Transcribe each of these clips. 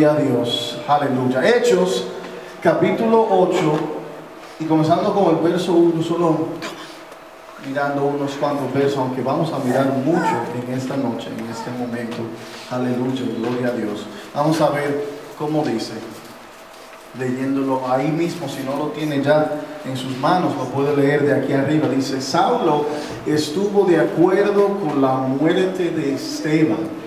A Dios, aleluya. Hechos, capítulo 8, y comenzando con el verso 1, solo mirando unos cuantos versos, aunque vamos a mirar mucho en esta noche, en este momento. Aleluya, gloria a Dios. Vamos a ver cómo dice, leyéndolo ahí mismo, si no lo tiene ya en sus manos, lo puede leer de aquí arriba. Dice: Saulo estuvo de acuerdo con la muerte de Esteban.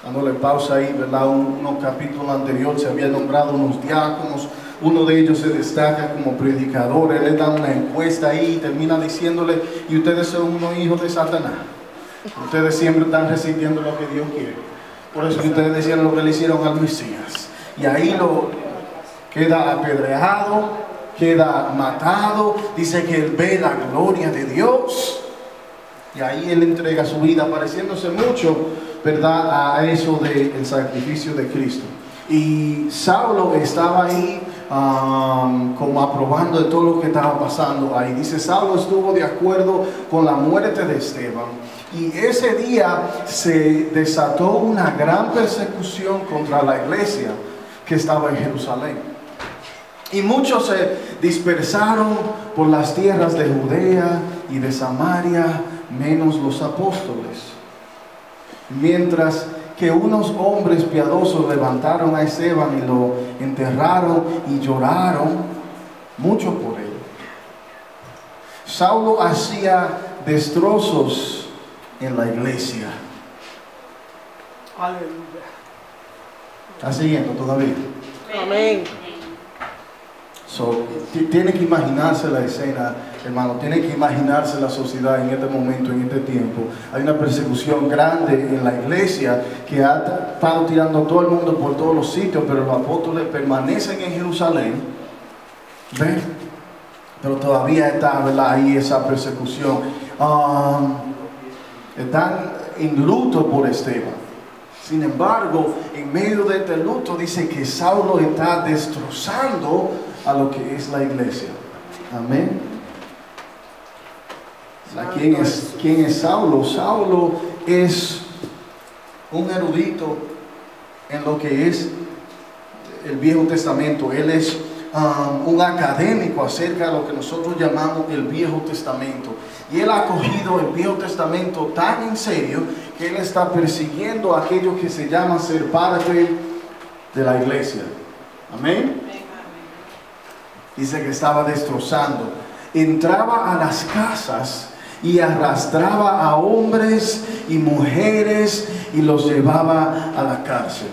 Dándole pausa ahí, ¿verdad? Unos capítulos anteriores se había nombrado unos diáconos. Uno de ellos se destaca como predicador. Él le da una encuesta ahí y termina diciéndole: y ustedes son unos hijos de Satanás. Ustedes siempre están resistiendo lo que Dios quiere. Por eso que ustedes decían lo que le hicieron al Mesías. Y ahí lo queda apedreado, queda matado. Dice que él ve la gloria de Dios. Y ahí él entrega su vida, pareciéndose mucho, ¿verdad?, a eso del sacrificio de Cristo. Y Saulo estaba ahí como aprobando de todo lo que estaba pasando ahí. Dice: Saulo estuvo de acuerdo con la muerte de Esteban. Y ese día se desató una gran persecución contra la iglesia que estaba en Jerusalén. Y muchos se dispersaron por las tierras de Judea y de Samaria, menos los apóstoles. Mientras que unos hombres piadosos levantaron a Esteban y lo enterraron y lloraron mucho por él. Saulo hacía destrozos en la iglesia. Aleluya. ¿Está siguiendo todavía? Amén. Tiene que imaginarse la escena, hermano. Tiene que imaginarse la sociedad en este momento, en este tiempo. Hay una persecución grande en la iglesia que ha estado tirando a todo el mundo por todos los sitios, pero los apóstoles permanecen en Jerusalén. ¿Ven? Pero todavía está, ¿verdad?, ahí esa persecución. Están en luto por Esteban. Sin embargo, en medio de este luto dice que Saulo está destrozando a lo que es la iglesia. Amén. ¿Quién es Saulo? Saulo es un erudito en lo que es el Viejo Testamento. Él es un académico acerca de lo que nosotros llamamos el Viejo Testamento. Y él ha cogido el Viejo Testamento tan en serio que él está persiguiendo a aquellos que se llaman ser parte de la iglesia. Amén. Dice que estaba destrozando. Entraba a las casas y arrastraba a hombres y mujeres y los llevaba a la cárcel.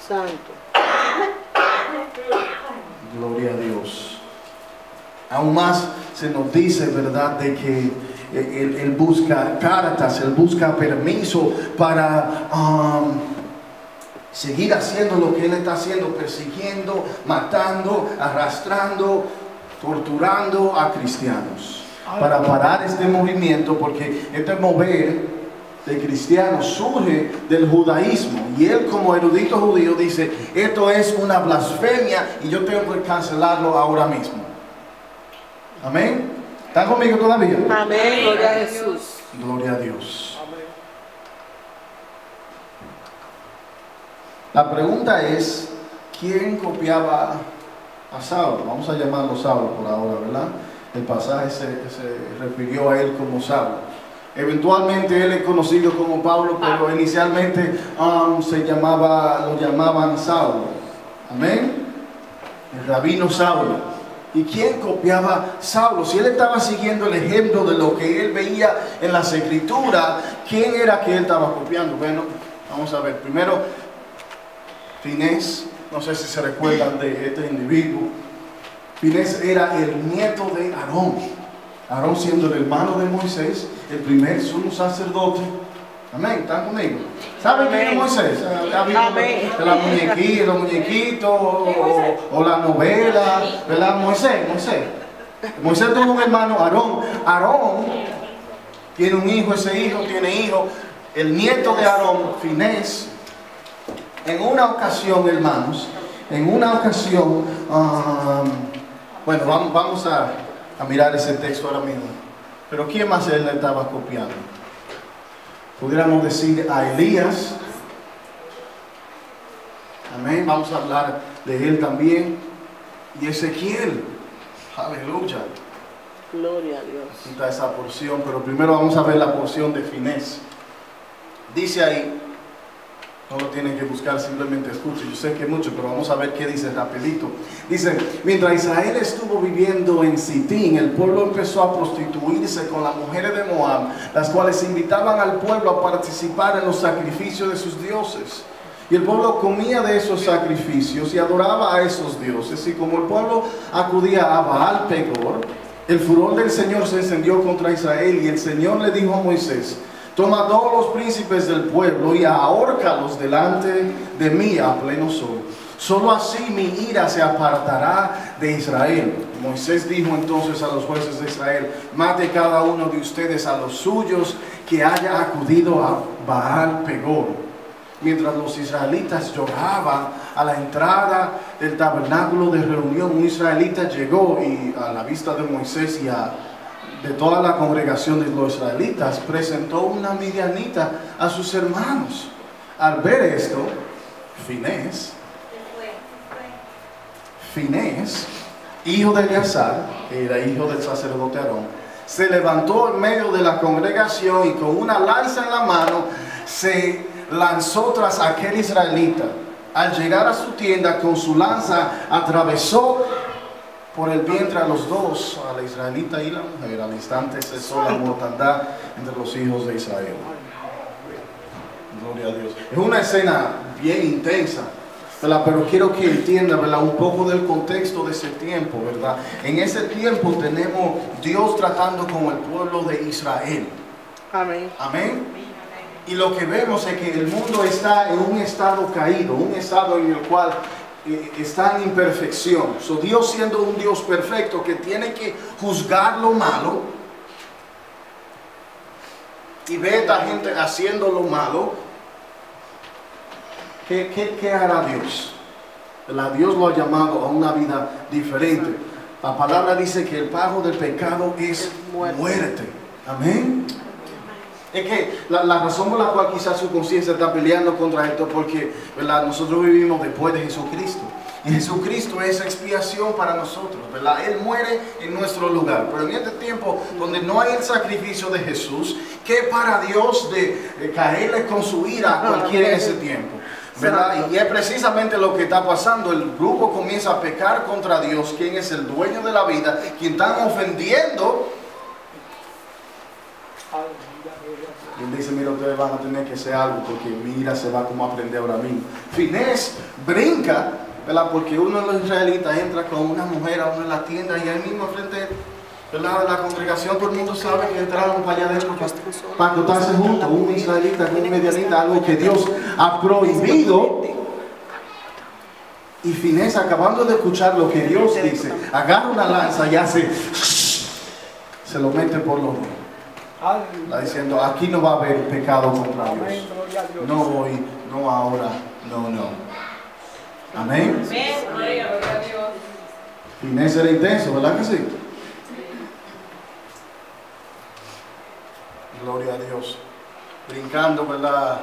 Santo. Gloria a Dios. Aún más se nos dice, ¿verdad?, de que él busca cartas, él busca permiso para seguir haciendo lo que él está haciendo, persiguiendo, matando, arrastrando, torturando a cristianos. Para parar este movimiento, porque este mover de cristianos surge del judaísmo. Y él, como erudito judío, dice: esto es una blasfemia y yo tengo que cancelarlo ahora mismo. Amén. ¿Están conmigo todavía? Amén. Gloria a Jesús. Gloria a Dios. Amén. La pregunta es: ¿quién copiaba a Saulo? Vamos a llamarlo Saulo por ahora, ¿verdad? El pasaje se refirió a él como Saulo. Eventualmente él es conocido como Pablo, pero inicialmente lo llamaban Saulo. Amén. El rabino Saulo. ¿Y quién copiaba a Saulo? Si él estaba siguiendo el ejemplo de lo que él veía en las escrituras, ¿quién era que él estaba copiando? Bueno, vamos a ver. Primero, Finés. No sé si se recuerdan de este individuo. Finés era el nieto de Aarón. Aarón, siendo el hermano de Moisés, el primer sumo sacerdote. Amén, ¿están conmigo? ¿Saben quién es Moisés? Amén. Los muñequitos o la novela, ¿verdad? Moisés tuvo un hermano, Aarón. Aarón tiene un hijo, ese hijo tiene hijo. El nieto de Aarón, Finés, en una ocasión, hermanos, bueno, vamos a mirar ese texto ahora mismo. Pero ¿quién más él le estaba copiando? pudiéramos decir a Elías. Amén, vamos a hablar de él también. Y Ezequiel, aleluya. Gloria a Dios. Está esa porción, pero primero vamos a ver la porción de Finés. Dice ahí, no lo tienen que buscar, simplemente escuchen. Yo sé que mucho, pero vamos a ver qué dice rapidito. Dice, mientras Israel estuvo viviendo en Sitín, el pueblo empezó a prostituirse con las mujeres de Moab, las cuales invitaban al pueblo a participar en los sacrificios de sus dioses. Y el pueblo comía de esos sacrificios y adoraba a esos dioses. Y como el pueblo acudía a Baal Pegor, el furor del Señor se encendió contra Israel. Y el Señor le dijo a Moisés, toma a todos los príncipes del pueblo y ahórcalos delante de mí a pleno sol. Solo así mi ira se apartará de Israel. Moisés dijo entonces a los jueces de Israel, mate cada uno de ustedes a los suyos que haya acudido a Baal Pegor. Mientras los israelitas lloraban a la entrada del tabernáculo de reunión, un israelita llegó y a la vista de Moisés y de toda la congregación de los israelitas presentó una midianita a sus hermanos. Al ver esto, Finés, hijo de Eleazar, que era hijo del sacerdote Aarón, se levantó en medio de la congregación y con una lanza en la mano se lanzó tras aquel israelita. Al llegar a su tienda con su lanza atravesó por el vientre a los dos, a la israelita y la mujer. Al instante cesó la mortandad entre los hijos de Israel. Gloria a Dios. Es una escena bien intensa, ¿verdad? Pero quiero que entiendan, ¿verdad?, un poco del contexto de ese tiempo, ¿verdad? En ese tiempo tenemos Dios tratando con el pueblo de Israel. Amén. Amén. Y lo que vemos es que el mundo está en un estado caído, un estado en el cual está en imperfección. So, Dios, siendo un Dios perfecto que tiene que juzgar lo malo y ve a esta gente haciendo lo malo, ¿qué hará Dios? Dios lo ha llamado a una vida diferente. La palabra dice que el pago del pecado es muerte. Amén. Es que la razón por la cual quizás su conciencia está peleando contra esto, porque, ¿verdad?, nosotros vivimos después de Jesucristo. Y Jesucristo es expiación para nosotros, ¿verdad? Él muere en nuestro lugar. Pero en este tiempo donde no hay el sacrificio de Jesús, ¿qué para Dios de caerle con su ira a cualquiera en ese tiempo? ¿Verdad? Y es precisamente lo que está pasando. El grupo comienza a pecar contra Dios, quien es el dueño de la vida, quien están ofendiendo. Y él dice, mira, ustedes van a tener que hacer algo porque mi ira se va como a prender ahora mismo. Finés brinca, ¿verdad? Porque uno de los israelitas entra con una mujer a una de las tiendas y ahí mismo frente, ¿verdad?, de la congregación, todo el mundo sabe que entraron para allá adentro para acotarse juntos, un israelita con un medianita, algo que Dios ha prohibido. Y Finés, acabando de escuchar lo que Dios dice, agarra una lanza y hace, se lo mete por los ojos. Está diciendo, aquí no va a haber pecado contra Dios. No hoy, no ahora, no. Amén. Finés era intenso, ¿verdad que sí? Gloria a Dios. Brincando, ¿verdad?,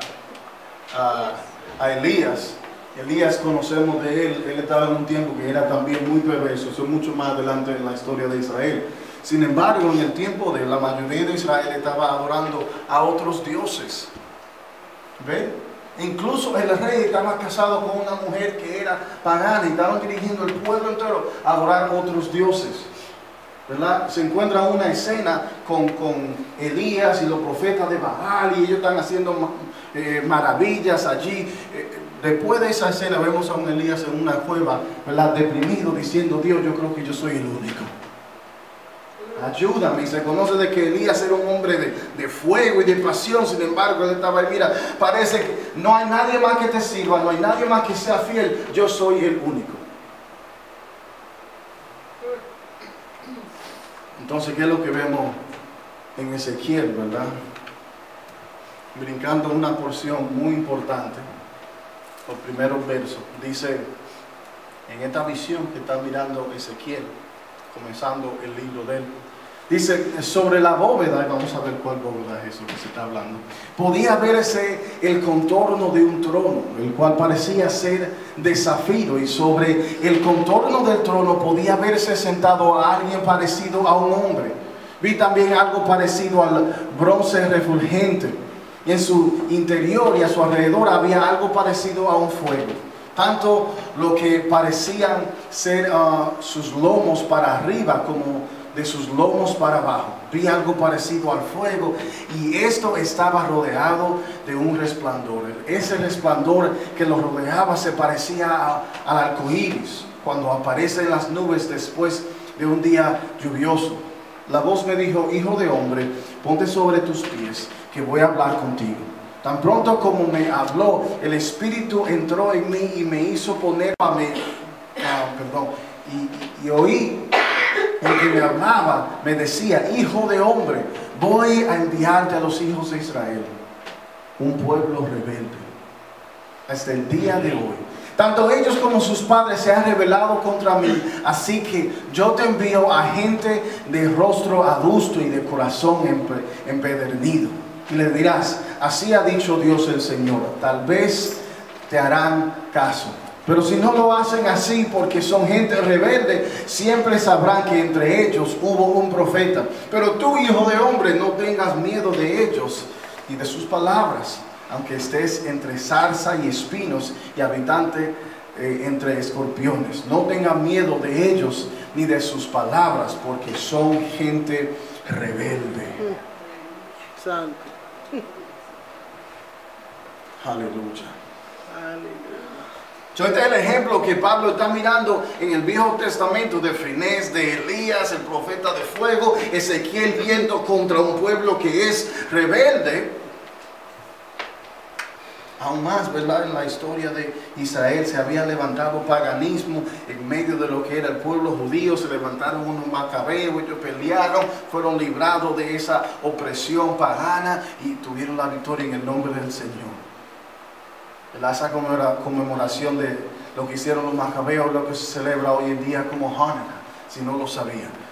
a Elías. Elías, conocemos de él estaba en un tiempo que era también muy perverso. Eso es mucho más adelante en la historia de Israel. Sin embargo, en el tiempo de la mayoría de Israel estaba adorando a otros dioses. ¿Ve? Incluso el rey estaba casado con una mujer que era pagana y estaban dirigiendo el pueblo entero a adorar a otros dioses. ¿Verdad? Se encuentra una escena con Elías y los profetas de Baal y ellos están haciendo maravillas allí. Después de esa escena vemos a un Elías en una cueva, ¿verdad?, deprimido, diciendo, Dios, yo creo que yo soy el único. Ayúdame. Y se conoce de que Elías era un hombre de fuego y de pasión. Sin embargo, él estaba ahí, mira, parece que no hay nadie más que te sirva, no hay nadie más que sea fiel, yo soy el único. Entonces, ¿qué es lo que vemos en Ezequiel, verdad? Brincando una porción muy importante, los primeros versos. Dice, en esta visión que está mirando Ezequiel, comenzando el libro de él, Dice, sobre la bóveda, vamos a ver cuál bóveda es eso que se está hablando, podía verse el contorno de un trono, el cual parecía ser de zafiro, y sobre el contorno del trono podía verse sentado a alguien parecido a un hombre. Vi también algo parecido al bronce refulgente, y en su interior y a su alrededor había algo parecido a un fuego. Tanto lo que parecían ser sus lomos para arriba como de sus lomos para abajo. Vi algo parecido al fuego, y esto estaba rodeado de un resplandor. Ese resplandor que lo rodeaba se parecía al arco iris cuando aparece en las nubes después de un día lluvioso. La voz me dijo: hijo de hombre, ponte sobre tus pies, que voy a hablar contigo. Tan pronto como me habló, el Espíritu entró en mí y me hizo poner y oí el que me hablaba, me decía: hijo de hombre, voy a enviarte a los hijos de Israel, un pueblo rebelde, hasta el día de hoy. Tanto ellos como sus padres se han rebelado contra mí, así que yo te envío a gente de rostro adusto y de corazón empedernido. Y le dirás: así ha dicho Dios el Señor, tal vez te harán caso. Pero si no lo hacen así, porque son gente rebelde, siempre sabrán que entre ellos hubo un profeta. Pero tú, hijo de hombre, no tengas miedo de ellos y de sus palabras, aunque estés entre zarza y espinos y habitante entre escorpiones. No tengas miedo de ellos ni de sus palabras, porque son gente rebelde. Santo. Aleluya. Aleluya. Este es el ejemplo que Pablo está mirando en el Viejo Testamento de Finés, de Elías, el profeta de fuego, Ezequiel viendo contra un pueblo que es rebelde. Aún más, ¿verdad? En la historia de Israel se había levantado paganismo en medio de lo que era el pueblo judío. Se levantaron unos macabeos, ellos pelearon, fueron librados de esa opresión pagana y tuvieron la victoria en el nombre del Señor. Esa conmemoración de lo que hicieron los macabeos, lo que se celebra hoy en día como Hanukkah, si no lo sabían.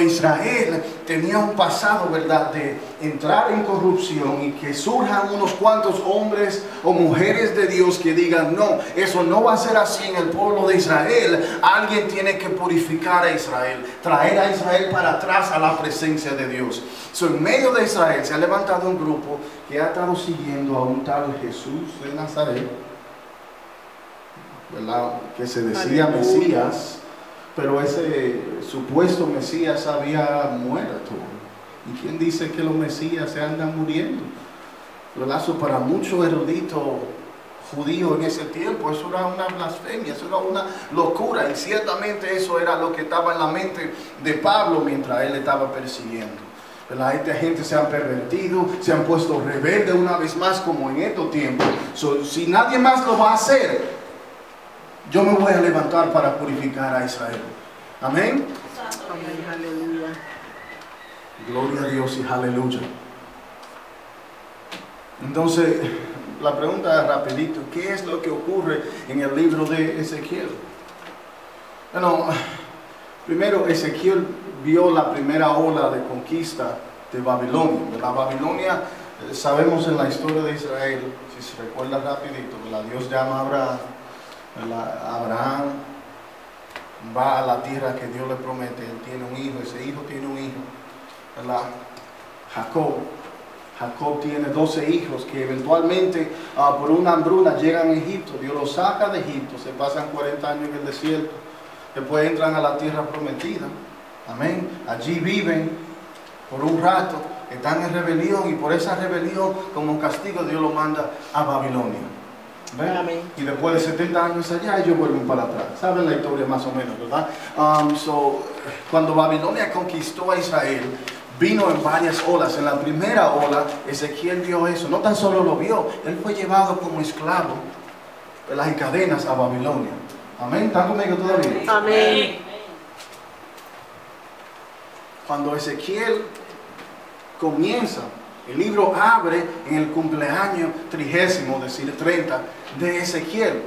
Israel tenía un pasado, ¿verdad?, de entrar en corrupción, y que surjan unos cuantos hombres o mujeres de Dios que digan: no, eso no va a ser así en el pueblo de Israel. Alguien tiene que purificar a Israel, traer a Israel para atrás a la presencia de Dios. En medio de Israel se ha levantado un grupo que ha estado siguiendo a un tal Jesús de Nazaret, ¿verdad?, que se decía Mesías. Pero ese supuesto Mesías había muerto. ¿Y quién dice que los Mesías se andan muriendo? ¿Verdad? Para muchos eruditos judíos en ese tiempo, eso era una blasfemia, eso era una locura. Y ciertamente eso era lo que estaba en la mente de Pablo mientras él estaba persiguiendo. ¿Verdad? Esta gente se han pervertido, se han puesto rebeldes una vez más, como en estos tiempos. Si nadie más lo va a hacer, yo me voy a levantar para purificar a Israel. Amén. Amén. Aleluya. Gloria a Dios y aleluya. Entonces, la pregunta es rapidito: ¿qué es lo que ocurre en el libro de Ezequiel? Bueno, primero Ezequiel vio la primera ola de conquista de Babilonia. La Babilonia, sabemos en la historia de Israel, si se recuerda rapidito, Dios llama a Abraham. Abraham va a la tierra que Dios le promete. Él tiene un hijo, ese hijo tiene un hijo, ¿verdad? Jacob tiene 12 hijos que eventualmente por una hambruna llegan a Egipto. Dios los saca de Egipto, se pasan 40 años en el desierto, después entran a la tierra prometida. Amén. Allí viven por un rato, están en rebelión, y por esa rebelión, como castigo, Dios los manda a Babilonia. Amén. Y después de 70 años allá, ellos vuelven para atrás. Saben la historia más o menos, ¿verdad? Cuando Babilonia conquistó a Israel, vino en varias olas. En la primera ola, Ezequiel vio eso. No tan solo lo vio, él fue llevado como esclavo de las cadenas a Babilonia. Amén. ¿Están conmigo todavía? Amén. Cuando Ezequiel comienza, el libro abre en el cumpleaños 30, decir 30, de Ezequiel.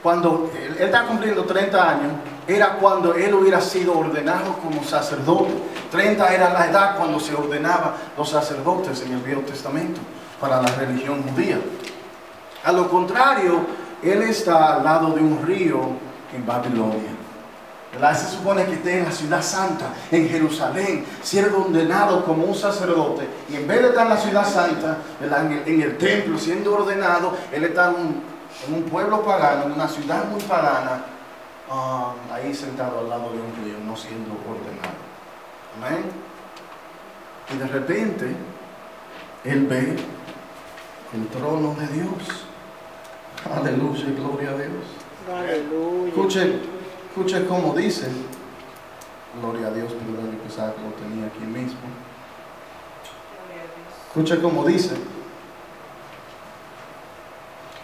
Cuando él está cumpliendo 30 años, era cuando él hubiera sido ordenado como sacerdote. 30 era la edad cuando se ordenaba los sacerdotes en el Viejo Testamento para la religión judía. A lo contrario, él está al lado de un río en Babilonia. ¿Verdad? Se supone que esté en la ciudad santa, en Jerusalén, siendo ordenado como un sacerdote. Y en vez de estar en la ciudad santa, ¿verdad? En el templo, siendo ordenado, él está en un pueblo pagano, en una ciudad muy pagana, ahí sentado al lado de un río, no siendo ordenado. Amén. Y de repente, él ve el trono de Dios. Aleluya, gloria a Dios. Aleluya. Escuche cómo dice. Gloria a Dios, perdón, yo pensaba que lo tenía aquí mismo. Escuche cómo dice.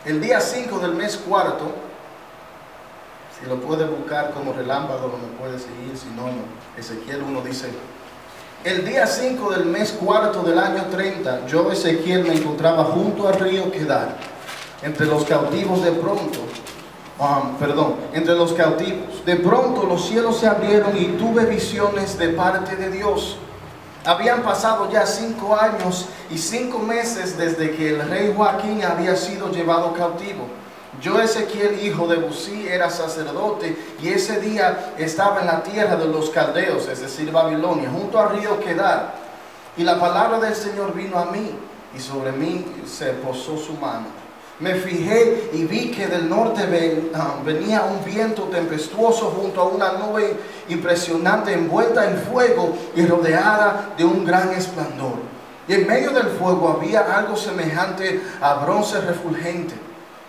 El día 5 del mes cuarto, si lo puede buscar como relámpago, no me puede seguir, si no, Ezequiel 1 dice: el día 5 del mes cuarto del año 30, yo, Ezequiel, me encontraba junto al río Quedar, entre los cautivos entre los cautivos. De pronto los cielos se abrieron y tuve visiones de parte de Dios. Habían pasado ya 5 años y 5 meses desde que el rey Joaquín había sido llevado cautivo. Yo, Ezequiel, hijo de Busí, era sacerdote, y ese día estaba en la tierra de los caldeos, es decir, Babilonia, junto al río Quedar. Y la palabra del Señor vino a mí, y sobre mí se posó su mano. Me fijé y vi que del norte venía un viento tempestuoso junto a una nube impresionante, envuelta en fuego y rodeada de un gran esplendor. Y en medio del fuego había algo semejante a bronce refulgente.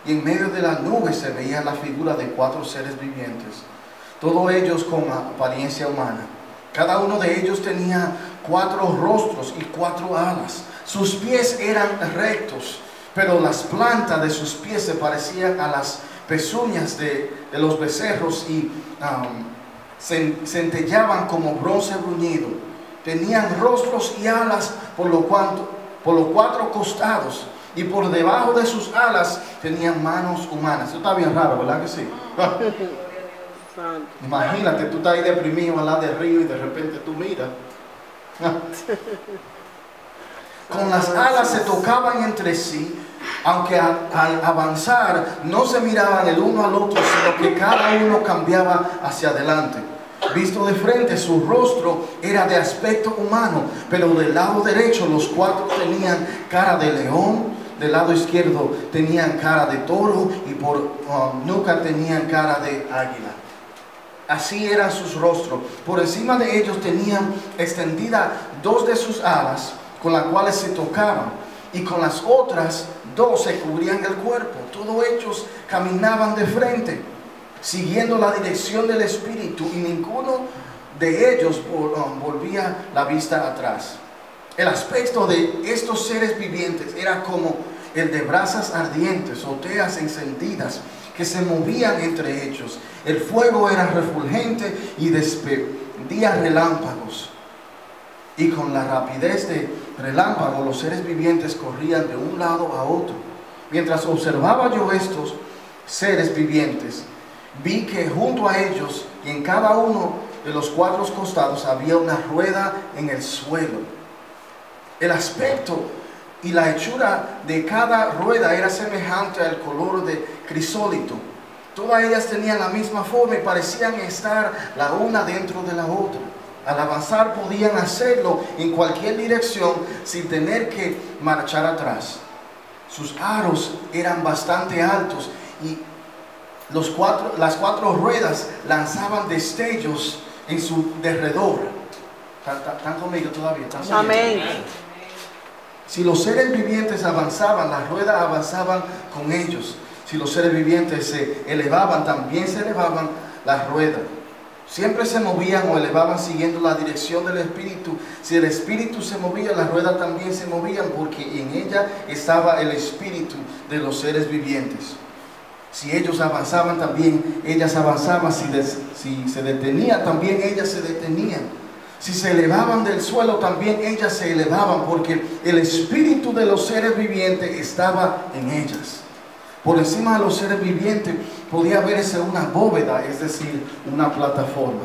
Y en medio de la nube se veía la figura de 4 seres vivientes, todos ellos con apariencia humana. Cada uno de ellos tenía 4 rostros y 4 alas. Sus pies eran rectos, pero las plantas de sus pies se parecían a las pezuñas de los becerros y centellaban como bronce bruñido. Tenían rostros y alas por los 4 costados, y por debajo de sus alas tenían manos humanas. Eso está bien raro, ¿verdad que sí? Imagínate, tú estás ahí deprimido al lado del río y de repente tú miras. Con las alas se tocaban entre sí, aunque al avanzar no se miraban el uno al otro, sino que cada uno cambiaba hacia adelante. Visto de frente, su rostro era de aspecto humano, pero del lado derecho los 4 tenían cara de león, del lado izquierdo tenían cara de toro y por nuca tenían cara de águila. Así eran sus rostros. Por encima de ellos tenían extendidas 2 de sus alas, con las cuales se tocaban, y con las otras 2 se cubrían el cuerpo. Todos ellos caminaban de frente, siguiendo la dirección del Espíritu, y ninguno de ellos volvía la vista atrás. El aspecto de estos seres vivientes era como el de brasas ardientes o teas encendidas que se movían entre ellos. El fuego era refulgente y despedía relámpagos, y con la rapidez de relámpagos los seres vivientes corrían de un lado a otro. Mientras observaba yo estos seres vivientes, vi que junto a ellos y en cada uno de los 4 costados había una rueda en el suelo. El aspecto y la hechura de cada rueda era semejante al color de crisólito. Todas ellas tenían la misma forma y parecían estar la una dentro de la otra. Al avanzar podían hacerlo en cualquier dirección sin tener que marchar atrás. Sus aros eran bastante altos y las 4 ruedas lanzaban destellos en su derredor. ¿Están conmigo todavía? Amén. Si los seres vivientes avanzaban, las ruedas avanzaban con ellos. Si los seres vivientes se elevaban, también se elevaban las ruedas. Siempre se movían o elevaban siguiendo la dirección del Espíritu. Si el Espíritu se movía, las ruedas también se movían, porque en ella estaba el Espíritu de los seres vivientes. Si ellos avanzaban, también ellas avanzaban. Si se detenían, también ellas se detenían. Si se elevaban del suelo, también ellas se elevaban, porque el espíritu de los seres vivientes estaba en ellas. Por encima de los seres vivientes podía verse una bóveda, es decir, una plataforma.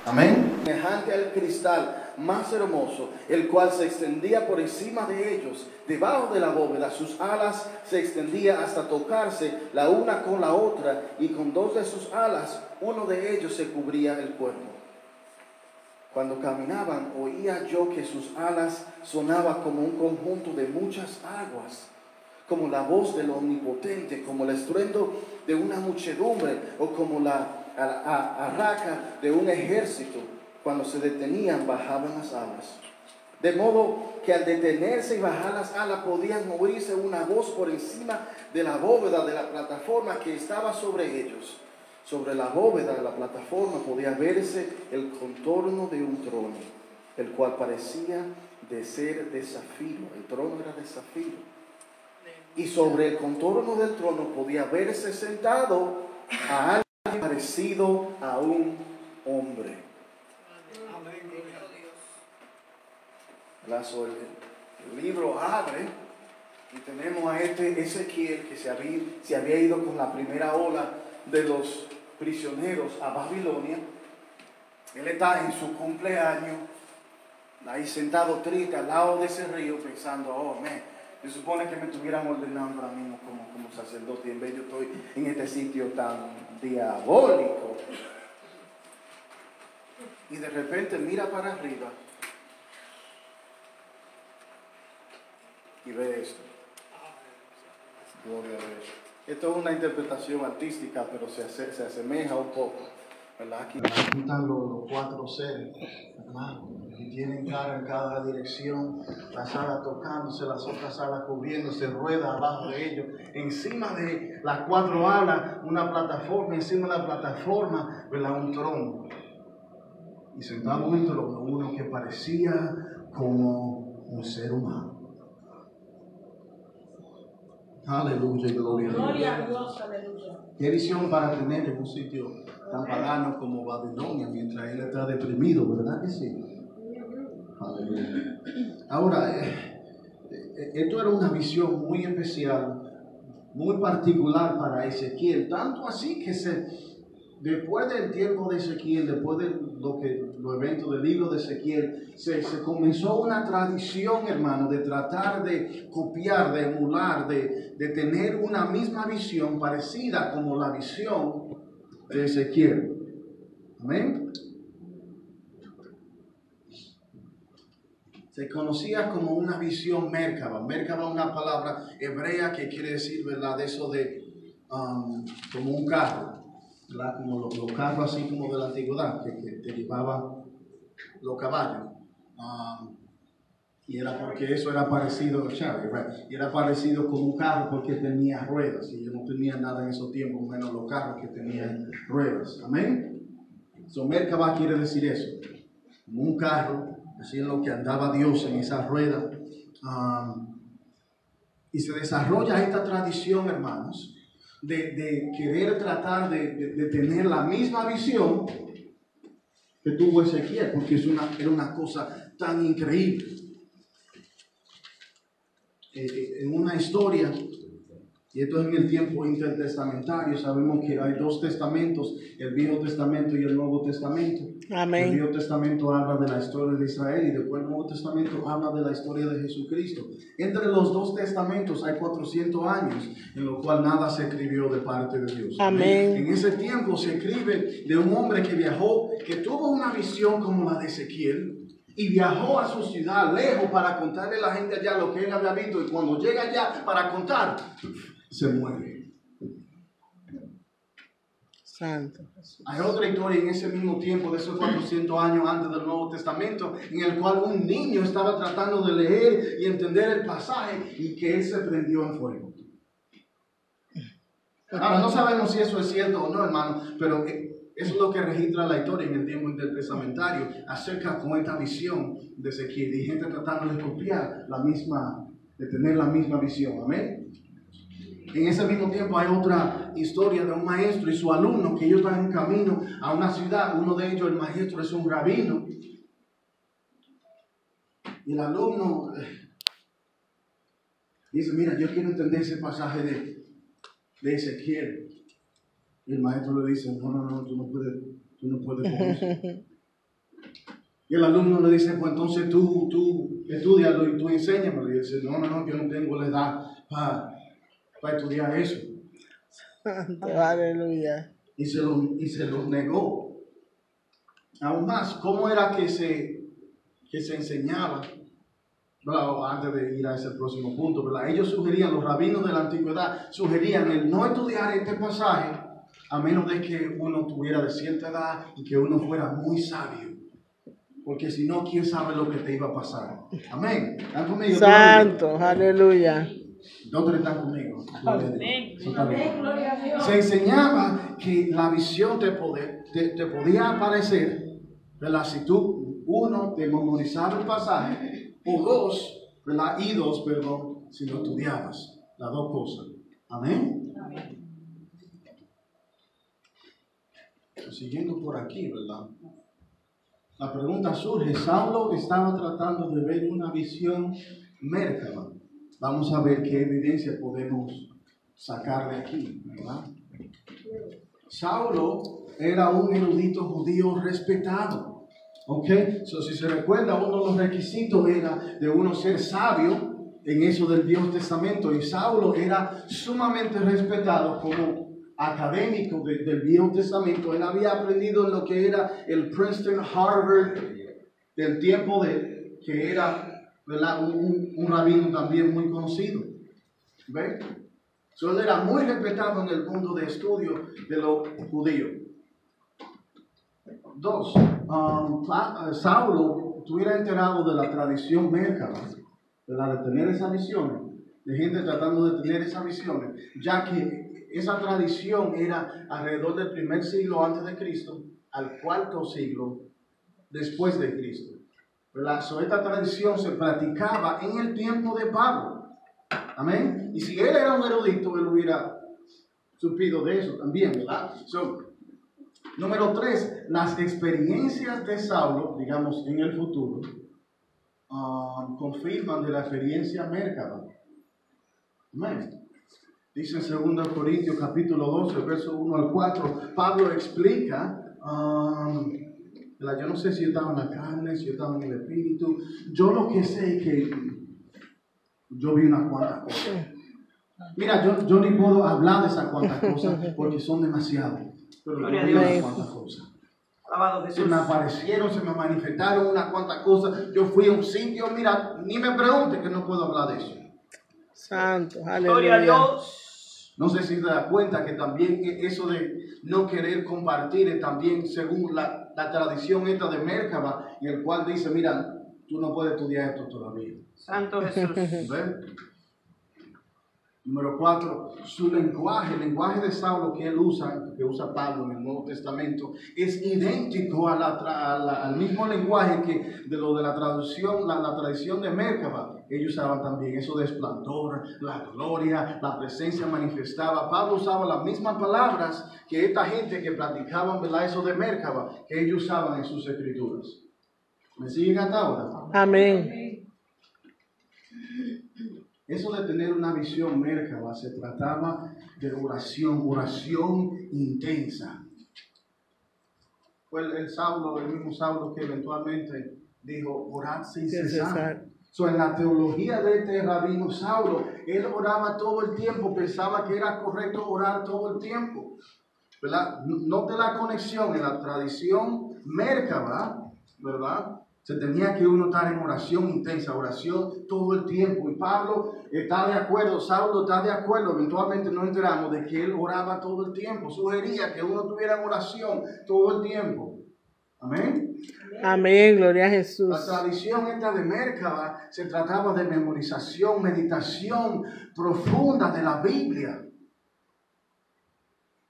Amén. Semejante al cristal, más hermoso, el cual se extendía por encima de ellos. Debajo de la bóveda sus alas se extendían hasta tocarse la una con la otra, y con dos de sus alas uno de ellos se cubría el cuerpo. Cuando caminaban, oía yo que sus alas sonaban como un conjunto de muchas aguas, como la voz del Omnipotente, como el estruendo de una muchedumbre, o como la arraca de un ejército. Cuando se detenían, bajaban las alas. De modo que al detenerse y bajar las alas, podían oírse una voz por encima de la bóveda de la plataforma que estaba sobre ellos. Sobre la bóveda de la plataforma podía verse el contorno de un trono, el cual parecía de ser de zafiro. El trono era de zafiro. Y sobre el contorno del trono podía verse sentado a alguien parecido a un hombre. El libro abre y tenemos a este Ezequiel que se había ido con la primera ola de los prisioneros a Babilonia. Él está en su cumpleaños, ahí sentado triste al lado de ese río, pensando, oh, se supone que me estuvieran ordenando ahora mismo como sacerdote, y en vez yo estoy en este sitio tan diabólico. Y de repente mira para arriba y ve esto. Gloria a Dios. Esto es una interpretación artística, pero se asemeja un poco, ¿verdad? Aquí están los cuatro seres, ¿verdad? Y tienen cara en cada dirección, las alas tocándose, las otras alas cubriéndose, ruedas abajo de ellos. Encima de las cuatro alas, una plataforma, encima de la plataforma, ¿verdad? Un trono. Y sentado en el trono, uno que parecía como un ser humano. Aleluya, gloria a Dios. Gloria a Dios, aleluya. Qué visión para tener en un sitio tan pagano como Babilonia mientras él está deprimido, ¿verdad que sí? Aleluya. Ahora, esto era una visión muy especial, muy particular para Ezequiel, tanto así que después del tiempo de Ezequiel, después de los eventos del libro de Ezequiel, se comenzó una tradición, hermano, de tratar de copiar, de emular, de tener una misma visión parecida como la visión de Ezequiel. Amén. Se conocía como una visión Merkaba. Merkaba es una palabra hebrea que quiere decir, ¿verdad? Eso de como un carro. ¿Verdad? Como los carros así como de la antigüedad que llevaban los caballos. Y era porque eso era parecido, y era parecido con un carro porque tenía ruedas. Y yo no tenía nada en esos tiempos, menos los carros que tenían ruedas. Amén. Merkaba quiere decir eso. Como un carro, así en lo que andaba Dios en esa rueda. Y se desarrolla esta tradición, hermanos, de querer tratar de tener la misma visión que tuvo Ezequiel, porque era una cosa tan increíble. En una historia, y esto es en el tiempo intertestamentario, sabemos que hay dos testamentos, el Viejo Testamento y el Nuevo Testamento. Amén. El Viejo Testamento habla de la historia de Israel y después el Nuevo Testamento habla de la historia de Jesucristo. Entre los dos testamentos hay 400 años en lo cual nada se escribió de parte de Dios. Amén. En ese tiempo se escribe de un hombre que viajó, que tuvo una visión como la de Ezequiel, y viajó a su ciudad lejos para contarle a la gente allá lo que él había visto, y cuando llega allá para contar, se muere. Santo. Hay otra historia en ese mismo tiempo, de esos 400 años antes del Nuevo Testamento, en el cual un niño estaba tratando de leer y entender el pasaje y que él se prendió en fuego. Ahora, no sabemos si eso es cierto o no, hermano, pero eso es lo que registra la historia en el tiempo intertestamentario acerca de esta visión de Ezequiel y gente tratando de copiar de tener la misma visión. Amén. En ese mismo tiempo hay otra historia de un maestro y su alumno que ellos van en camino a una ciudad. Uno de ellos, el maestro, es un rabino. Y el alumno dice, mira, yo quiero entender ese pasaje de Ezequiel. Y el maestro le dice, no, tú no puedes con eso. Y el alumno le dice, pues entonces tú estudialo y tú enséñamelo. Y él dice, no, yo no tengo la edad para estudiar eso. Santo, aleluya. Y se lo negó. Aún más, ¿cómo era que se enseñaba? ¿Verdad? Antes de ir a ese próximo punto, ¿verdad? Ellos sugerían, los rabinos de la antigüedad, sugerían el no estudiar este pasaje a menos de que uno tuviera de cierta edad y que uno fuera muy sabio. Porque si no, ¿quién sabe lo que te iba a pasar? Amén. ¿Están conmigo? Santo, aleluya. ¿Dónde están conmigo? Amén. Se enseñaba que la visión te podía aparecer, ¿verdad? Si tú, uno, te memorizaba el pasaje, o dos, ¿verdad? Y dos, perdón, si lo estudiabas. Las dos cosas. Amén. Siguiendo por aquí, ¿verdad? La pregunta surge, ¿Saulo estaba tratando de ver una visión Merkabah? Vamos a ver qué evidencia podemos sacar de aquí, ¿verdad? Saulo era un erudito judío respetado, ¿ok? Si se recuerda, uno de los requisitos era de uno ser sabio en eso del Viejo Testamento, y Saulo era sumamente respetado como académico del Viejo Testamento. Él había aprendido lo que era el Princeton, Harvard, del tiempo que era, ¿verdad? un rabino también muy conocido. ¿Ven? Él era muy respetado en el mundo de estudio de los judíos. Dos, Saulo estuviera enterado de la tradición Merkabah, de tener esas visiones, de gente tratando de tener esas visiones, ya que esa tradición era alrededor del primer siglo antes de Cristo al cuarto siglo después de Cristo. Esta tradición se practicaba en el tiempo de Pablo. Amén. Y si él era un erudito, él hubiera supido de eso también, ¿verdad? Número 3, las experiencias de Saulo, digamos, en el futuro, confirman de la experiencia Merkabah. Amén. Dice en 2 Corintios capítulo 12, verso 1 al 4, Pablo explica, yo no sé si yo estaba en la carne, si yo estaba en el espíritu, yo lo que sé es que yo vi unas cuantas cosas. Mira, yo ni puedo hablar de esas cuantas cosas porque son demasiadas, pero yo vi unas cuantas cosas. Se me aparecieron, se me manifestaron unas cuantas cosas, yo fui a un sitio, mira, ni me pregunte que no puedo hablar de eso. Santo, aleluya. Gloria a Dios. No sé si te das cuenta que también eso de no querer compartir es también según la tradición esta de Merkabah, y el cual dice, mira, tú no puedes estudiar esto todavía. Santo Jesús. ¿Ven? Número 4, su lenguaje, el lenguaje de Saulo que usa Pablo en el Nuevo Testamento, es idéntico al mismo lenguaje que de la traducción, la tradición de Merkabah. Ellos usaban también eso de esplendor, la gloria, la presencia manifestada. Pablo usaba las mismas palabras que esta gente que practicaban, ¿verdad? Eso de Merkabah, que ellos usaban en sus escrituras. ¿Me siguen hasta ahora? Amén. Eso de tener una visión Merkabah se trataba de oración intensa. Fue el mismo Saulo que eventualmente dijo, orad sin cesar. En la teología de este rabino Saulo, él oraba todo el tiempo, pensaba que era correcto orar todo el tiempo, ¿verdad? Note la conexión en la tradición Merkabah, ¿verdad? Se tenía que uno estar en oración intensa, oración todo el tiempo. Y Pablo está de acuerdo, Saulo está de acuerdo. Eventualmente nos enteramos de que él oraba todo el tiempo. Sugería que uno tuviera oración todo el tiempo. Amén. Amén, gloria a Jesús. La tradición esta de Merkabah se trataba de memorización, meditación profunda de la Biblia.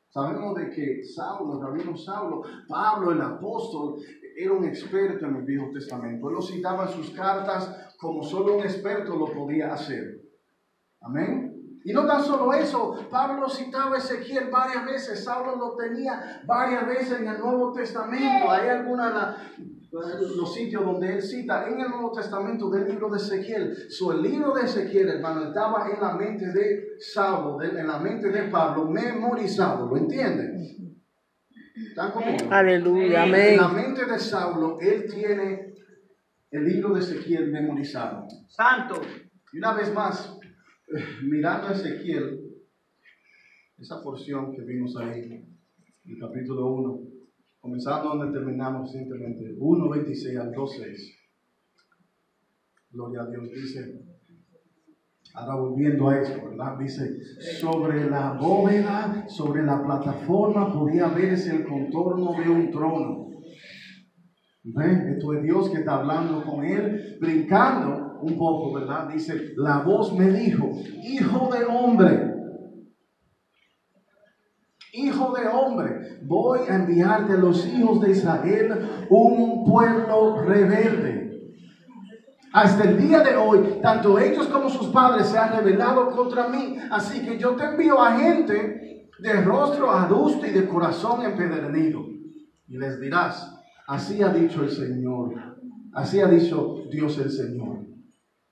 Sabemos de que Saulo, el rabino Saulo, Pablo, el apóstol, era un experto en el Viejo Testamento. Él lo citaba en sus cartas como solo un experto lo podía hacer. Amén. Y no tan solo eso, Pablo citaba a Ezequiel varias veces, Saulo lo tenía varias veces en el Nuevo Testamento. Hay algunos los sitios donde él cita en el Nuevo Testamento del libro de Ezequiel. El libro de Ezequiel, hermano, estaba en la mente de Saulo, en la mente de Pablo, memorizado, ¿lo entienden? ¿Están conmigo? Aleluya. En Amén. la mente de Saulo, él tiene el libro de Ezequiel memorizado. Santo. Y una vez más, mirando a Ezequiel, esa porción que vimos ahí, el capítulo 1, comenzando donde terminamos recientemente, 1:26 al 2:6. Gloria a Dios, dice, ahora volviendo a esto, ¿verdad? Dice, sobre la bóveda, sobre la plataforma, podía verse el contorno de un trono. ¿Ven? Esto es Dios que está hablando con él, brincando un poco, ¿verdad? Dice, la voz me dijo, hijo de hombre, voy a enviarte a los hijos de Israel un pueblo rebelde. Hasta el día de hoy, tanto ellos como sus padres se han rebelado contra mí. Así que yo te envío a gente de rostro adusto y de corazón empedernido. Y les dirás, así ha dicho el Señor, así ha dicho Dios el Señor.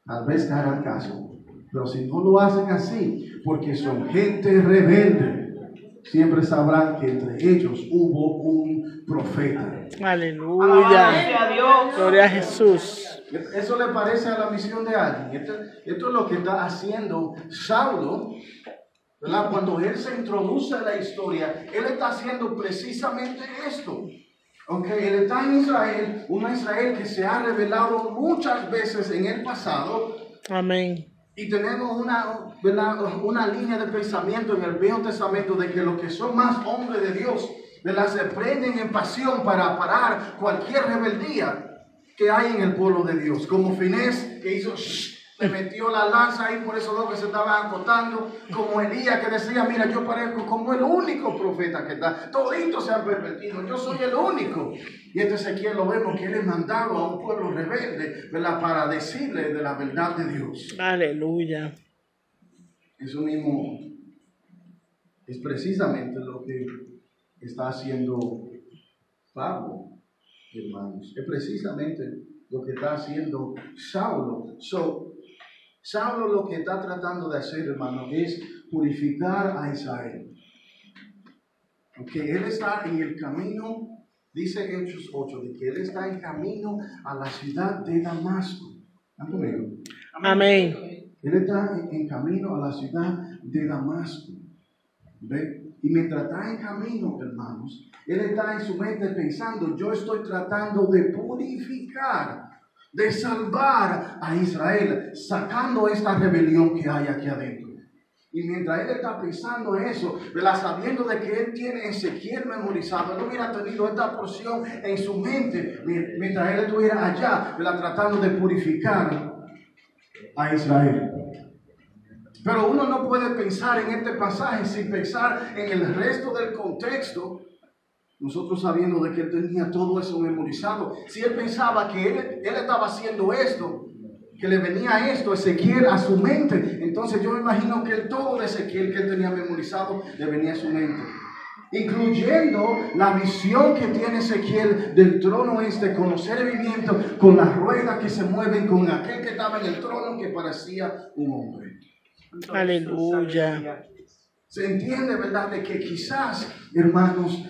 Tal vez te harán caso, pero si no lo hacen así, porque son gente rebelde, siempre sabrán que entre ellos hubo un profeta. Aleluya. Alabanza a Dios. Gloria a Jesús. ¿Eso le parece a la misión de alguien? Esto es lo que está haciendo Saulo, ¿verdad? Cuando él se introduce en la historia, él está haciendo precisamente esto. Okay, él está en Israel, una Israel que se ha revelado muchas veces en el pasado. Amén. Y tenemos una línea de pensamiento en el Viejo Testamento de que los que son más hombres de Dios, ¿verdad?, se prenden en pasión para parar cualquier rebeldía que hay en el pueblo de Dios. Como Finés, que hizo, le metió la lanza ahí por esos dos que se estaban acotando. Como Elías, que decía, mira, yo parezco como el único profeta que está. Toditos se han pervertido, yo soy el único. Y Ezequiel lo vemos que él es mandado a un pueblo rebelde, ¿verdad?, para decirle de la verdad de Dios. Aleluya. Eso mismo es precisamente lo que está haciendo Pablo, hermanos. Es precisamente lo que está haciendo Saulo. Saulo lo que está tratando de hacer, hermano, es purificar a Israel. Él está en el camino, dice Hechos 8, de que él está en camino a la ciudad de Damasco. ¿Están conmigo? Amén. Él está en camino a la ciudad de Damasco. ¿Ve? Y mientras está en camino, hermanos, él está en su mente pensando, yo estoy tratando de purificar, de salvar a Israel, sacando esta rebelión que hay aquí adentro. Y mientras él está pensando eso, ¿verdad?, sabiendo de que él tiene Ezequiel memorizado, él hubiera tenido esta porción en su mente mientras él estuviera allá, ¿verdad?, tratando de purificar a Israel. Pero uno no puede pensar en este pasaje sin pensar en el resto del contexto. Nosotros sabiendo de que él tenía todo eso memorizado. Si él pensaba que él estaba haciendo esto, que le venía esto, Ezequiel, a su mente, entonces yo me imagino que el todo de Ezequiel que él tenía memorizado le venía a su mente. Incluyendo la visión que tiene Ezequiel del trono con los seres vivientes, con las ruedas que se mueven, con aquel que estaba en el trono que parecía un hombre. Aleluya. Se entiende, ¿verdad?, de que quizás, hermanos,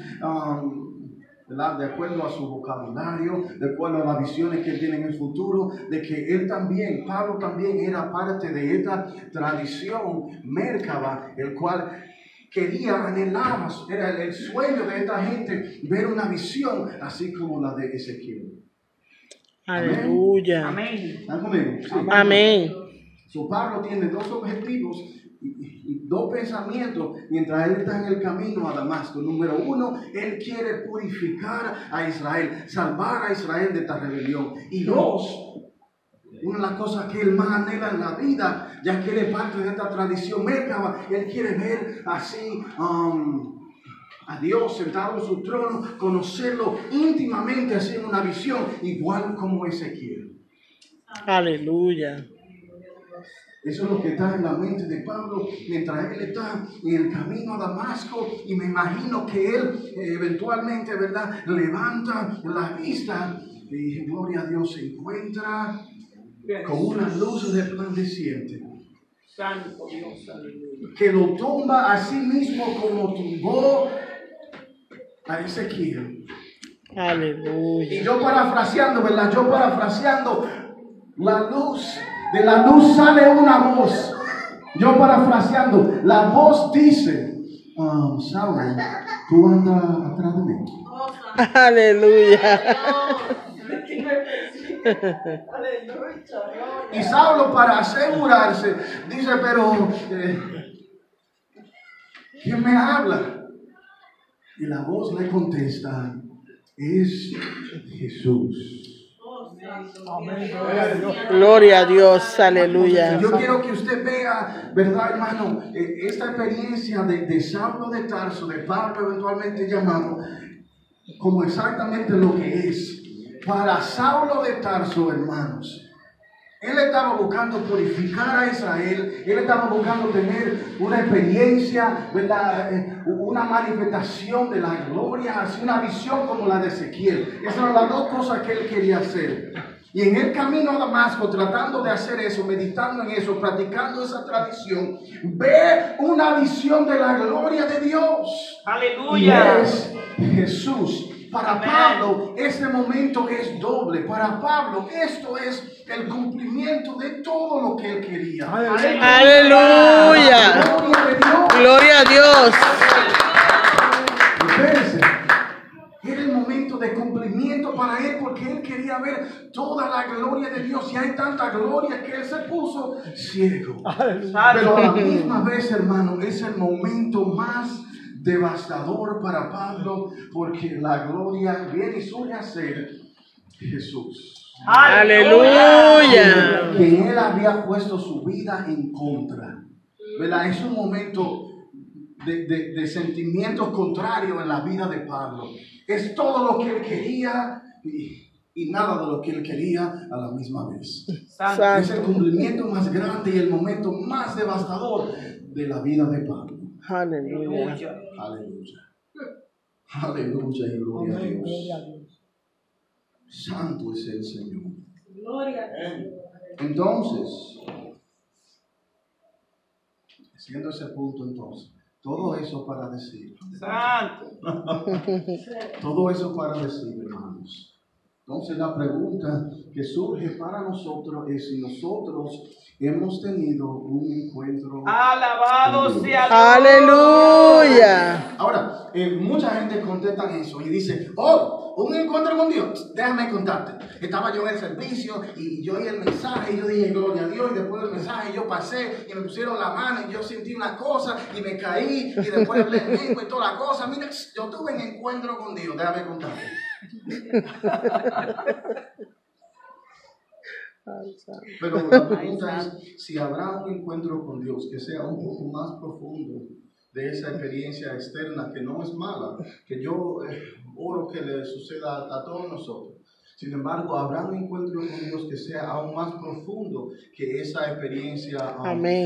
¿verdad?, de acuerdo a su vocabulario, de acuerdo a las visiones que él tiene en el futuro, de que él también, Pablo también era parte de esta tradición mércaba, el cual quería, anhelaba, era el sueño de esta gente ver una visión así como la de Ezequiel. Aleluya. Amén. ¿Están conmigo? Sí. Amén. Pablo tiene dos objetivos y dos pensamientos mientras él está en el camino a Damasco. Número uno, él quiere purificar a Israel, salvar a Israel de esta rebelión. Y dos, una de las cosas que él más anhela en la vida, ya que él es parte de esta tradición mércaba, él quiere ver así a Dios sentado en su trono, conocerlo íntimamente, así en una visión, igual como Ezequiel. Aleluya. Eso es lo que está en la mente de Pablo mientras él está en el camino a Damasco, y me imagino que él eventualmente, ¿verdad?, levanta la vista y, gloria a Dios, se encuentra con una luz resplandeciente Santo Dios, aleluya. que lo tumba a sí mismo como tumbó a Ezequiel. Y Aleluya. yo parafraseando, ¿verdad? Yo parafraseando, de la luz sale una voz. Yo parafraseando, la voz dice, Saulo, tú andas atrás de mí. Aleluya. Y Saulo, para asegurarse, dice, pero ¿quién me habla? Y la voz le contesta, es Jesús. Gloria a Dios. Aleluya. Yo quiero que usted vea, ¿verdad, hermano? Esta experiencia de Saulo de Tarso, de Pablo eventualmente llamado, como exactamente lo que es. Para Saulo de Tarso, hermanos, él estaba buscando purificar a Israel, él estaba buscando tener una experiencia, ¿verdad? Una manifestación de la gloria, así una visión como la de Ezequiel. Esas eran las dos cosas que él quería hacer. Y en el camino a Damasco, tratando de hacer eso, meditando en eso, practicando esa tradición, ve una visión de la gloria de Dios. Aleluya. Y es Jesús. Para Amén. Pablo, este momento es doble. Para Pablo, esto es el cumplimiento de todo lo que él quería. Aleluya. Gloria de Dios. Gloria a Dios. Espérense. Era el momento de cumplimiento para él porque él quería ver toda la gloria de Dios. Y hay tanta gloria que él se puso ciego. Pero a la misma vez, hermano, es el momento más devastador para Pablo porque la gloria viene y suele a ser Jesús. Aleluya. Quien él había puesto su vida en contra. ¿Verdad? Es un momento de sentimientos contrarios en la vida de Pablo. Es todo lo que él quería y nada de lo que él quería a la misma vez. Es el cumplimiento más grande y el momento más devastador de la vida de Pablo. Aleluya. Aleluya. Aleluya y gloria a Dios. Santo es el Señor. Entonces, haciendo ese punto entonces, todo eso para decir, Santo. todo eso para decir, hermanos. Entonces la pregunta que surge para nosotros es si nosotros hemos tenido un encuentro. Alabado con Dios. sea Dios. Aleluya. Ahora, mucha gente contesta eso y dice, un encuentro con Dios. Déjame contarte. Estaba yo en el servicio y yo oí el mensaje y yo dije gloria a Dios y después del mensaje yo pasé y me pusieron la mano y yo sentí una cosa y me caí y después hablé en lengua y toda la cosa. Mira, yo tuve un encuentro con Dios. Déjame contarte. Pero la pregunta es si habrá un encuentro con Dios que sea un poco más profundo de esa experiencia externa que no es mala, que yo oro que le suceda a todos nosotros. Sin embargo, habrá un encuentro con Dios que sea aún más profundo que esa experiencia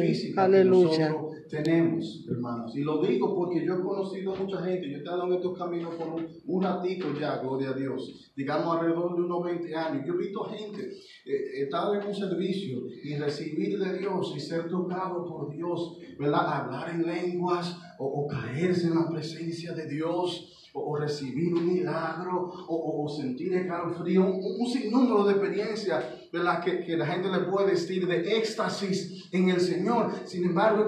física Aleluya. que nosotros tenemos, hermanos. Y lo digo porque yo he conocido a mucha gente, yo he estado en estos caminos por un ratito ya, gloria a Dios, digamos alrededor de unos 20 años. Yo he visto gente estar en un servicio y recibir de Dios y ser tocado por Dios, ¿verdad? Hablar en lenguas o caerse en la presencia de Dios. O recibir un milagro, o sentir escalofrío, un sinnúmero de experiencias, ¿verdad? Que la gente le puede decir de éxtasis en el Señor. Sin embargo, he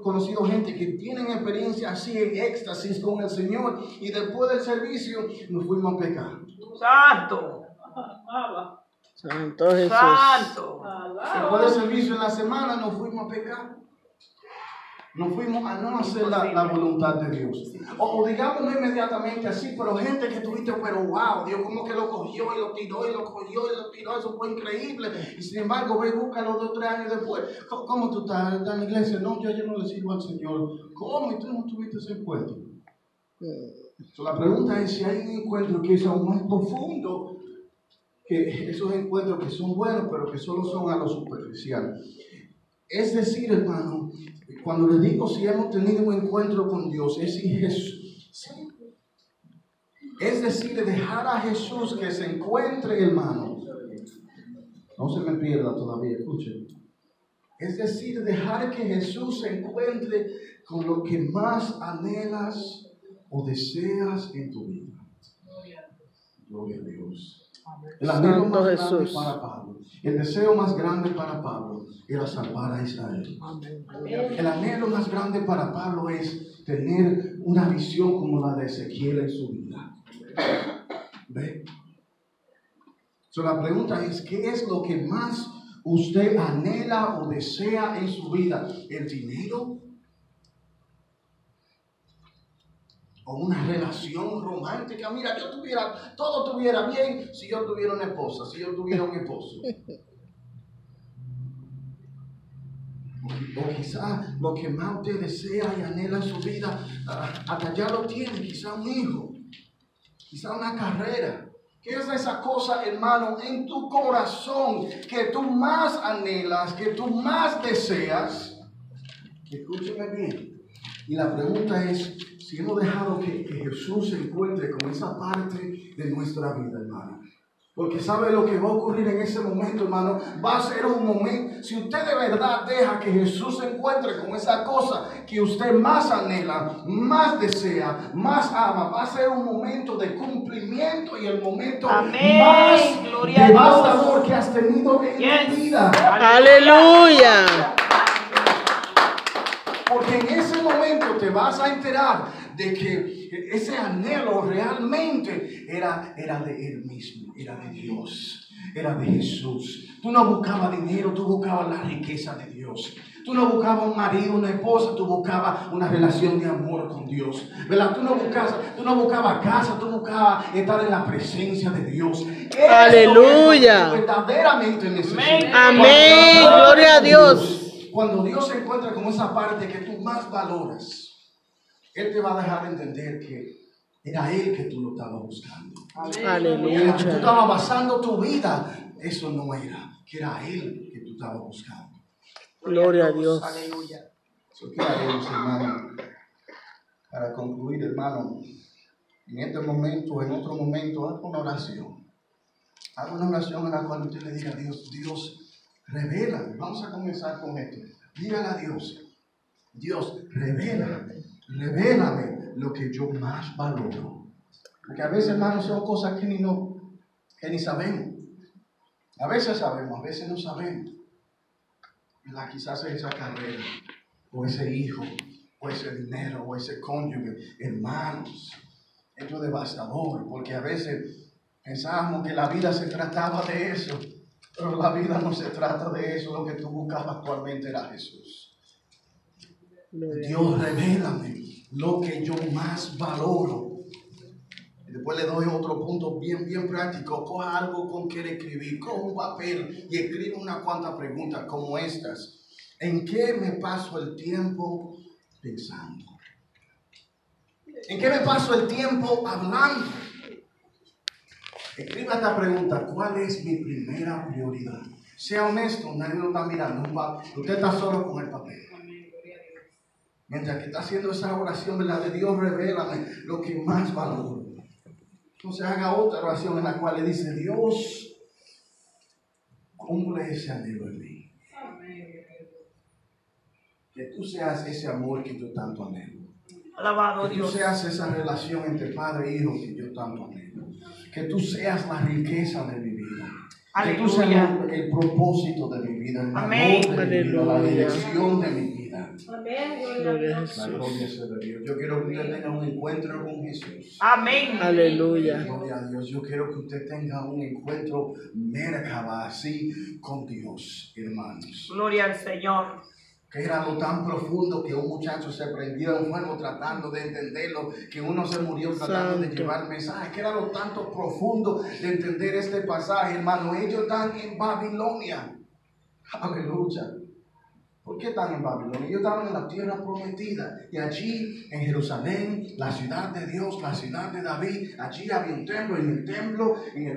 conocido gente que tienen experiencia así en éxtasis con el Señor y después del servicio nos fuimos a pecar. Santo. Santo Jesús. Santo. Después del servicio en la semana nos fuimos a pecar. Nos fuimos a no hacer la voluntad de Dios. O digamos no inmediatamente así, pero gente que tuviste, pero wow, Dios como que lo cogió y lo tiró y lo cogió y lo tiró, eso fue increíble. Y sin embargo, ve y búscalo 2 o 3 años después. ¿Cómo tú estás en la iglesia? No, yo no le sirvo al Señor. ¿Cómo? ¿Y tú no tuviste ese encuentro? La pregunta es si hay un encuentro que es aún más profundo que esos encuentros que son buenos, pero que solo son a lo superficial. Es decir, hermano, cuando le digo si hemos tenido un encuentro con Dios, es si Jesús. Es decir, dejar a Jesús que se encuentre, hermano. No se me pierda todavía, escuchen. Es decir, dejar que Jesús se encuentre con lo que más anhelas o deseas en tu vida? Gloria a Dios. El anhelo Santo más grande Jesús. para Pablo, el deseo más grande para Pablo era salvar a Israel. El anhelo más grande para Pablo es tener una visión como la de Ezequiel en su vida. ¿Ve? So, la pregunta es, ¿qué es lo que más usted anhela o desea en su vida? ¿El dinero? ¿O una relación romántica? Mira, todo tuviera bien si yo tuviera una esposa, si yo tuviera un esposo. O quizá lo que más usted desea y anhela en su vida, hasta ya lo tiene, quizá un hijo, quizá una carrera. ¿Qué es esa cosa, hermano, en tu corazón que tú más anhelas, que tú más deseas? Escúcheme bien. Y la pregunta es, si hemos dejado que Jesús se encuentre con esa parte de nuestra vida, hermano. Porque sabe lo que va a ocurrir en ese momento, hermano. Va a ser un momento, si usted de verdad deja que Jesús se encuentre con esa cosa que usted más anhela, más desea, más ama, va a ser un momento de cumplimiento y el momento Amén. más Gloria a devastador Dios. que has tenido en tu vida. Aleluya. Porque en ese momento te vas a enterar de que ese anhelo realmente era de Él mismo, era de Dios, era de Jesús. Tú no buscabas dinero, tú buscabas la riqueza de Dios. Tú no buscabas un marido, una esposa, tú buscabas una relación de amor con Dios, ¿verdad? Tú no buscabas casa, tú buscabas estar en la presencia de Dios. Eso Aleluya. es lo que verdaderamente necesitas. Amén. Gloria a Dios. Cuando Dios se encuentra con esa parte que tú más valoras, Él te va a dejar entender que era Él que tú lo estabas buscando. Aleluya. En lo que tú estabas basando tu vida, eso no era, que era Él que tú estabas buscando. Gloria a Dios. Aleluya. Eso que haremos, hermano, para concluir, hermano, en este momento, en otro momento, haga una oración. Haga una oración en la cual usted le diga a Dios, Dios, revélame. Vamos a comenzar con esto. Dígale a Dios, Dios, revélame lo que yo más valoro. Porque a veces, hermanos, son cosas que ni sabemos. A veces sabemos, a veces no sabemos. ¿Verdad? Quizás es esa carrera, o ese hijo, o ese dinero, o ese cónyuge. Hermanos, esto es devastador, porque a veces pensábamos que la vida se trataba de eso. Pero la vida no se trata de eso. Lo que tú buscabas actualmente era Jesús. Dios, revélame lo que yo más valoro. Y después le doy otro punto bien práctico. Coja algo con que escribir. Coja un papel y escribe unas cuantas preguntas como estas. ¿En qué me paso el tiempo pensando? ¿En qué me paso el tiempo hablando? Escriba esta pregunta: ¿cuál es mi primera prioridad? Sea honesto, nadie lo está mirando. Usted está solo con el papel. Mientras que está haciendo esa oración, ¿verdad? De Dios, revélame lo que más valoro. Entonces haga otra oración en la cual le dice: Dios, cumple ese anhelo en mí. Que tú seas ese amor que yo tanto anhelo. Alabado Que tú Dios. seas esa relación entre padre e hijo que yo tanto anhelo. Que tú seas la riqueza de mi vida. Que tú seas el propósito de mi vida, el Amén. amor de mi vida, la Aleluya. dirección de mi vida. Amén. Gloria a La Jesús. gloria sea de Dios. Yo quiero que usted tenga un encuentro con Jesús. Amén. Aleluya. Gloria a Dios. Yo quiero que usted tenga un encuentro mercaba así con Dios, hermanos. Gloria al Señor. Que era lo tan profundo que un muchacho se prendió en fuego tratando de entenderlo, que uno se murió tratando de Santo. llevar el mensaje, que era lo tanto profundo de entender este pasaje, hermano. Ellos están en Babilonia. Aleluya. ¿Por qué están en Babilonia? Ellos estaban en la tierra prometida. Y allí, en Jerusalén, la ciudad de Dios, la ciudad de David, allí había un templo. En el templo, en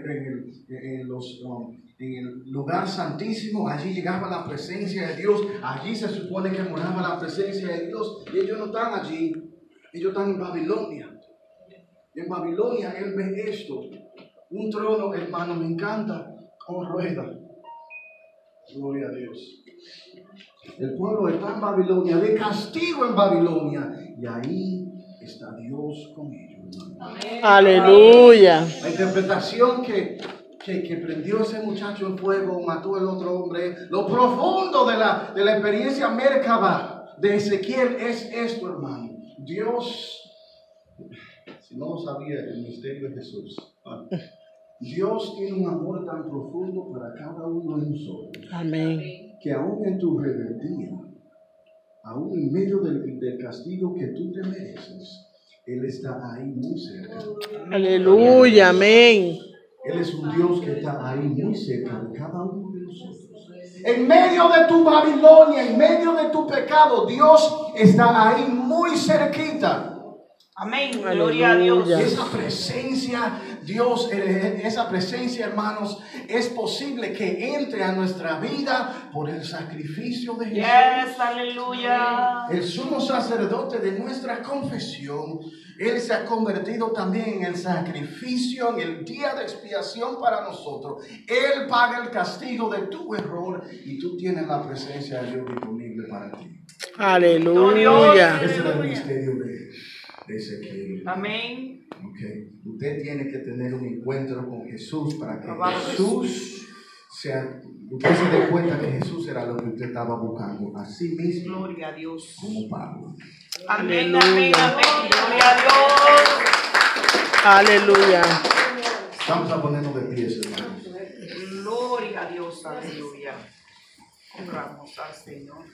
el lugar santísimo, allí llegaba la presencia de Dios. Allí se supone que moraba la presencia de Dios. Y ellos no están allí. Ellos están en Babilonia. En Babilonia él ve esto. Un trono, hermano, me encanta, con rueda. Gloria a Dios. El pueblo está en Babilonia, de castigo en Babilonia. Y ahí está Dios con ellos, hermano. Aleluya. La interpretación que prendió ese muchacho en fuego, mató al otro hombre, lo profundo de la experiencia Merkabah de Ezequiel es esto, hermano. Dios, si no lo sabía, el misterio de Jesús. Dios tiene un amor tan profundo para cada uno de nosotros. Amén. Que aún en tu rebeldía, aún en medio del castigo que tú te mereces, Él está ahí muy cerca. Aleluya. Amén. Él es un Dios que está ahí muy cerca de cada uno de nosotros. En medio de tu Babilonia, en medio de tu pecado, Dios está ahí muy cerquita. Amén. Gloria a Dios. Y esa presencia, Dios, esa presencia, hermanos, es posible que entre a nuestra vida por el sacrificio de Jesús. Yes, aleluya. El sumo sacerdote de nuestra confesión, Él se ha convertido también en el sacrificio, en el día de expiación para nosotros. Él paga el castigo de tu error y tú tienes la presencia de Dios disponible para ti. Aleluya. Ese era el misterio de Ezequiel. Amén. Okay. Usted tiene que tener un encuentro con Jesús para que usted se dé cuenta que Jesús era lo que usted estaba buscando. Así mismo, Gloria a Dios. como Pablo. Amén, amén, amén. Gloria a Dios. Aleluya. Vamos a ponernos de pies, hermanos. Gloria a Dios. Aleluya. Honramos al Señor.